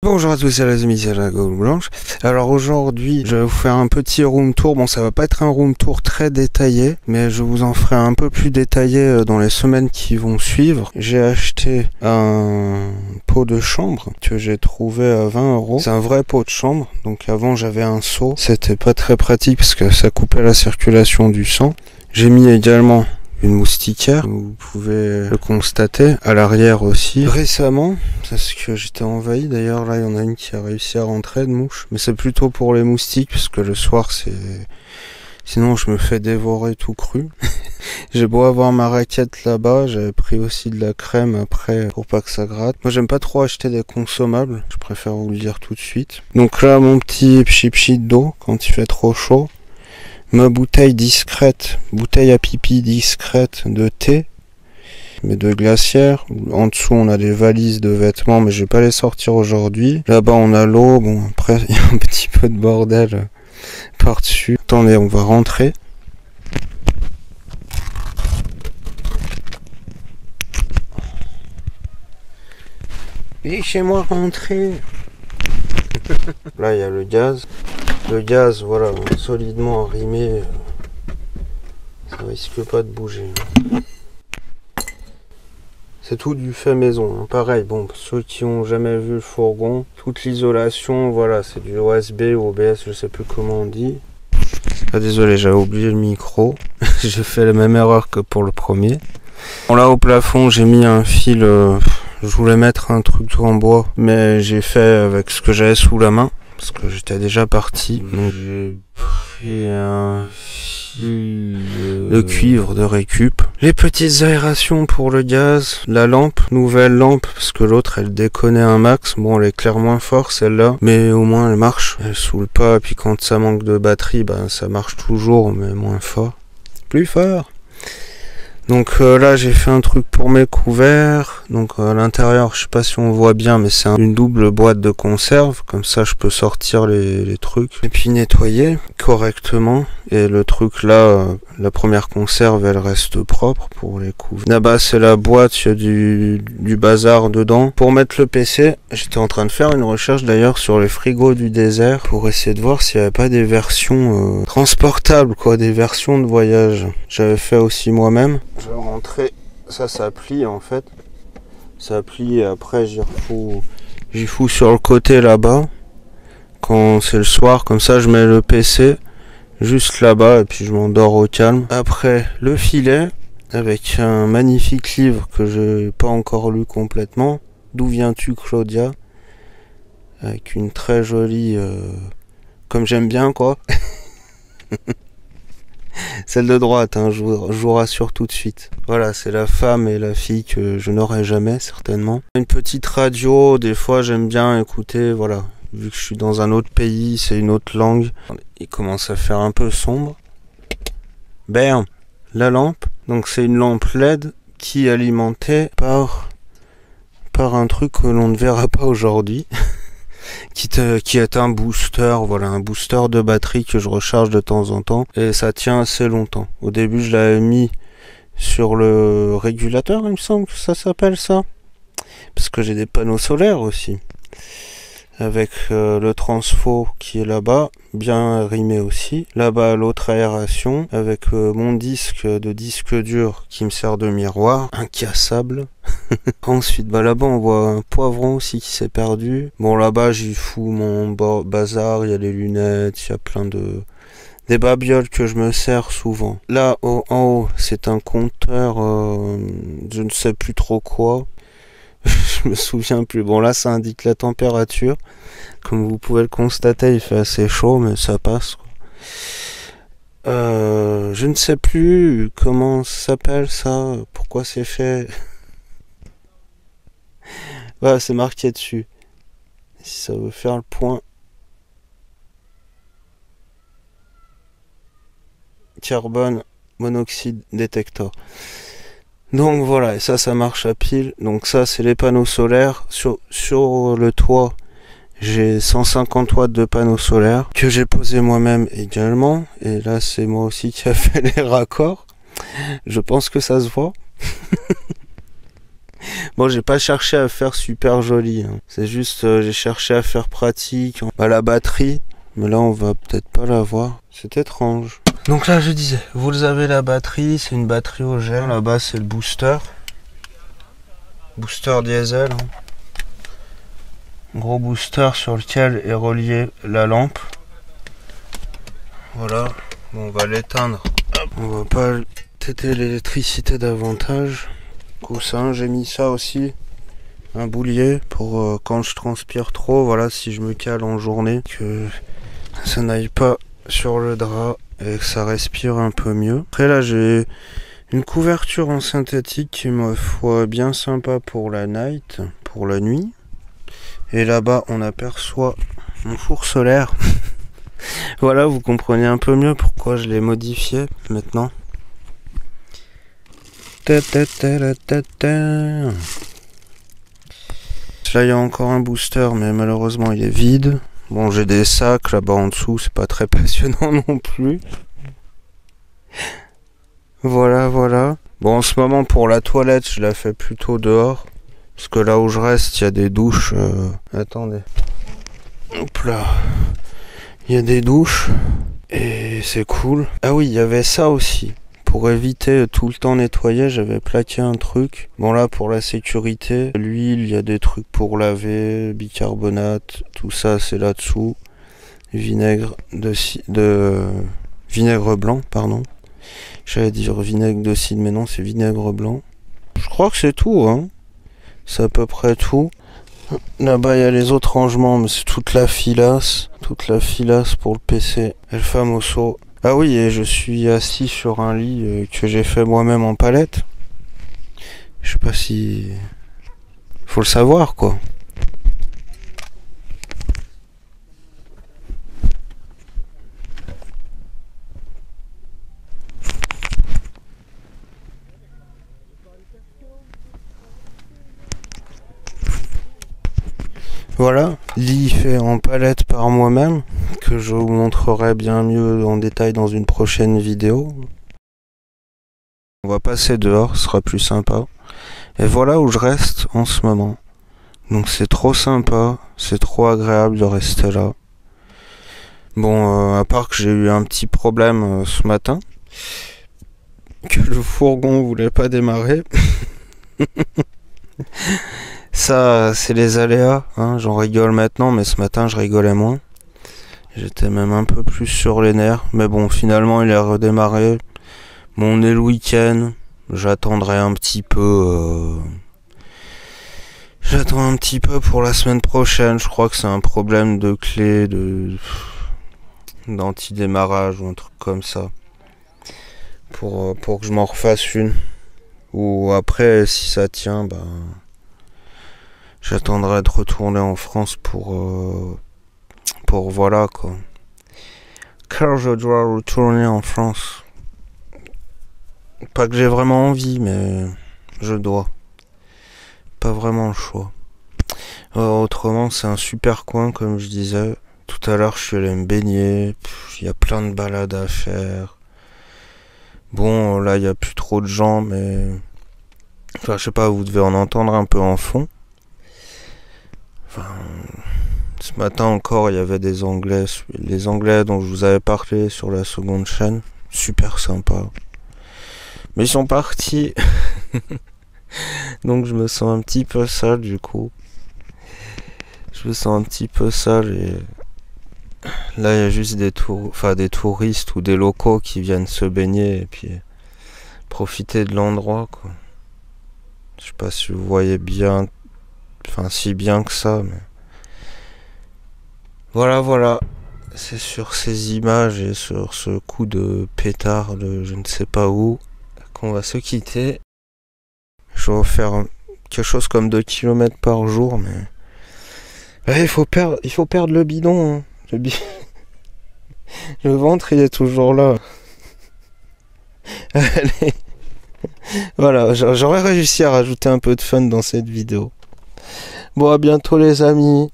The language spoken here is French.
Bonjour à tous, c'est les amis, c'est la Gaule Blanche. Alors aujourd'hui, je vais vous faire un petit room tour. Bon, ça va pas être un room tour très détaillé, mais je vous en ferai un peu plus détaillé dans les semaines qui vont suivre. J'ai acheté un pot de chambre que j'ai trouvé à 20 €. C'est un vrai pot de chambre. Donc avant, j'avais un seau. C'était pas très pratique parce que ça coupait la circulation du sang. J'ai mis également une moustiquaire, vous pouvez le constater, à l'arrière aussi. Récemment, parce que j'étais envahi, d'ailleurs là il y en a une qui a réussi à rentrer de mouche, mais c'est plutôt pour les moustiques, parce que le soir c'est... Sinon je me fais dévorer tout cru. J'ai beau avoir ma raquette là-bas, j'avais pris aussi de la crème après pour pas que ça gratte. Moi j'aime pas trop acheter des consommables, je préfère vous le dire tout de suite. Donc là mon petit pchit d'eau quand il fait trop chaud. Ma bouteille discrète, bouteille à pipi discrète de thé, mais de glacière. En dessous, on a des valises de vêtements, mais je vais pas les sortir aujourd'hui. Là-bas, on a l'eau. Bon, après, il y a un petit peu de bordel par-dessus. Attendez, on va rentrer. Laissez-moi rentrer. Là, il y a le gaz. Le gaz, voilà, solidement arrimé, ça risque pas de bouger. C'est tout du fait maison, hein. Pareil, bon, ceux qui ont jamais vu le fourgon, toute l'isolation, voilà, c'est du OSB ou OBS, je sais plus comment on dit. Ah, désolé, j'avais oublié le micro, j'ai fait la même erreur que pour le premier. Bon, là au plafond, j'ai mis un fil, je voulais mettre un truc en bois, mais j'ai fait avec ce que j'avais sous la main. Parce que j'étais déjà parti. Donc j'ai pris un fil de cuivre de récup. Les petites aérations pour le gaz. La lampe, nouvelle lampe, parce que l'autre elle déconnait un max. Bon, elle éclaire moins fort celle-là, mais au moins elle marche. Elle saoule pas, et puis quand ça manque de batterie, ben ça marche toujours, mais moins fort. Plus fort. Donc là j'ai fait un truc pour mes couverts. Donc à l'intérieur, je sais pas si on voit bien, mais c'est une double boîte de conserve. Comme ça je peux sortir les trucs et puis nettoyer correctement. Et le truc là, la première conserve elle reste propre pour les couverts. Là-bas c'est la boîte, il y a du bazar dedans. Pour mettre le PC, j'étais en train de faire une recherche d'ailleurs sur les frigos du désert pour essayer de voir s'il n'y avait pas des versions transportables, quoi, des versions de voyage. J'avais fait aussi moi-même. Je vais rentrer, ça plie en fait. Ça plie et après j'y fous sur le côté là-bas. Quand c'est le soir, comme ça je mets le PC juste là-bas et puis je m'endors au calme. Après le filet avec un magnifique livre que j'ai pas encore lu complètement. D'où viens-tu Claudia? Avec une très jolie... comme j'aime bien quoi. Celle de droite, hein, je vous rassure tout de suite. Voilà, c'est la femme et la fille que je n'aurai jamais, certainement. Une petite radio, des fois j'aime bien écouter, voilà. Vu que je suis dans un autre pays, c'est une autre langue. Il commence à faire un peu sombre. Bam, la lampe. Donc c'est une lampe LED qui est alimentée par un truc que l'on ne verra pas aujourd'hui. Qui est un booster, voilà, un booster de batterie que je recharge de temps en temps et ça tient assez longtemps. Au début je l'avais mis sur le régulateur, il me semble que ça s'appelle ça, parce que j'ai des panneaux solaires aussi avec le transfo qui est là-bas, bien arrimé aussi. Là-bas l'autre aération avec mon disque de disque dur qui me sert de miroir, incassable. Ensuite, bah là-bas on voit un poivron aussi qui s'est perdu. Bon, là-bas j'y fous mon bazar, il y a les lunettes, il y a plein de... des babioles que je me sers souvent. Là en haut c'est un compteur, je ne sais plus trop quoi. Je me souviens plus. Bon, là ça indique la température. Comme vous pouvez le constater, il fait assez chaud, mais ça passe quoi. Je ne sais plus comment ça s'appelle ça, pourquoi c'est fait. Voilà, c'est marqué dessus. Si ça veut faire le point. Carbone monoxyde détecteur. Donc voilà, et ça marche à pile. Donc ça c'est les panneaux solaires. Sur le toit, j'ai 150 watts de panneaux solaires que j'ai posé moi-même également. Et là c'est moi aussi qui a fait les raccords. Je pense que ça se voit. Bon, j'ai pas cherché à faire super joli, hein. C'est juste, j'ai cherché à faire pratique. Bah, la batterie, mais là, on va peut-être pas la voir. C'est étrange. Donc là, je disais, vous avez la batterie, c'est une batterie au gel. Là-bas, c'est le booster. Booster diesel. Hein. Gros booster sur lequel est reliée la lampe. Voilà. Bon, on va l'éteindre. On va pas têter l'électricité davantage. Coussin, j'ai mis ça aussi. Un boulier pour quand je transpire trop, voilà, si je me cale en journée, que ça n'aille pas sur le drap et que ça respire un peu mieux. Après là, j'ai une couverture en synthétique qui me foi bien sympa pour la night, pour la nuit. Et là-bas, on aperçoit mon four solaire. Voilà, vous comprenez un peu mieux pourquoi je l'ai modifié maintenant. Là, il y a encore un booster, mais malheureusement, il est vide. Bon, j'ai des sacs là-bas en dessous, c'est pas très passionnant non plus. Voilà, voilà. Bon, en ce moment, pour la toilette, je la fais plutôt dehors. Parce que là où je reste, il y a des douches. Attendez. Hop là. Il y a des douches. Et c'est cool. Ah oui, il y avait ça aussi. Pour éviter tout le temps nettoyer, j'avais plaqué un truc. Bon là, pour la sécurité, l'huile, il y a des trucs pour laver, bicarbonate, tout ça c'est là-dessous. Vinaigre vinaigre blanc, pardon. J'allais dire vinaigre de cidre, mais non, c'est vinaigre blanc. Je crois que c'est tout, hein. C'est à peu près tout. Là-bas, il y a les autres rangements, mais c'est toute la filasse. Toute la filasse pour le PC. El famoso. Ah oui, et je suis assis sur un lit que j'ai fait moi-même en palette. Je sais pas si... Faut le savoir, quoi. Voilà, lit fait en palette par moi-même, que je vous montrerai bien mieux en détail dans une prochaine vidéo. On va passer dehors, ce sera plus sympa. Et voilà où je reste en ce moment. Donc c'est trop sympa, c'est trop agréable de rester là. Bon, à part que j'ai eu un petit problème ce matin, que le fourgon voulait pas démarrer. Ça, c'est les aléas, hein. J'en rigole maintenant, mais ce matin, je rigolais moins. J'étais même un peu plus sur les nerfs. Mais bon, finalement, il a redémarré. Bon, on est le week-end. J'attendrai un petit peu... J'attends un petit peu pour la semaine prochaine. Je crois que c'est un problème de clé, d'anti-démarrage ou un truc comme ça. Pour que je m'en refasse une. Ou après, si ça tient, bah... J'attendrai de retourner en France pour voilà quoi. Car je dois retourner en France. Pas que j'ai vraiment envie, mais je dois. Pas vraiment le choix. Autrement, c'est un super coin, comme je disais. Tout à l'heure, je suis allé me baigner. Il y a plein de balades à faire. Bon, là, il n'y a plus trop de gens, mais... Enfin, je sais pas, vous devez en entendre un peu en fond. Enfin, ce matin encore, il y avait des Anglais, les Anglais dont je vous avais parlé sur la seconde chaîne, super sympa. Mais ils sont partis, donc je me sens un petit peu sale du coup. Je me sens un petit peu sale et là il y a juste des touristes ou des locaux qui viennent se baigner et puis profiter de l'endroit quoi. Je sais pas si vous voyez bien. Enfin, si bien que ça, mais... Voilà. C'est sur ces images et sur ce coup de pétard de je ne sais pas où qu'on va se quitter. Je vais faire quelque chose comme 2 km par jour, mais... Ouais, il faut perdre le bidon, hein. Le ventre, il est toujours là. Allez. Voilà, j'aurais réussi à rajouter un peu de fun dans cette vidéo. Bon, à bientôt les amis.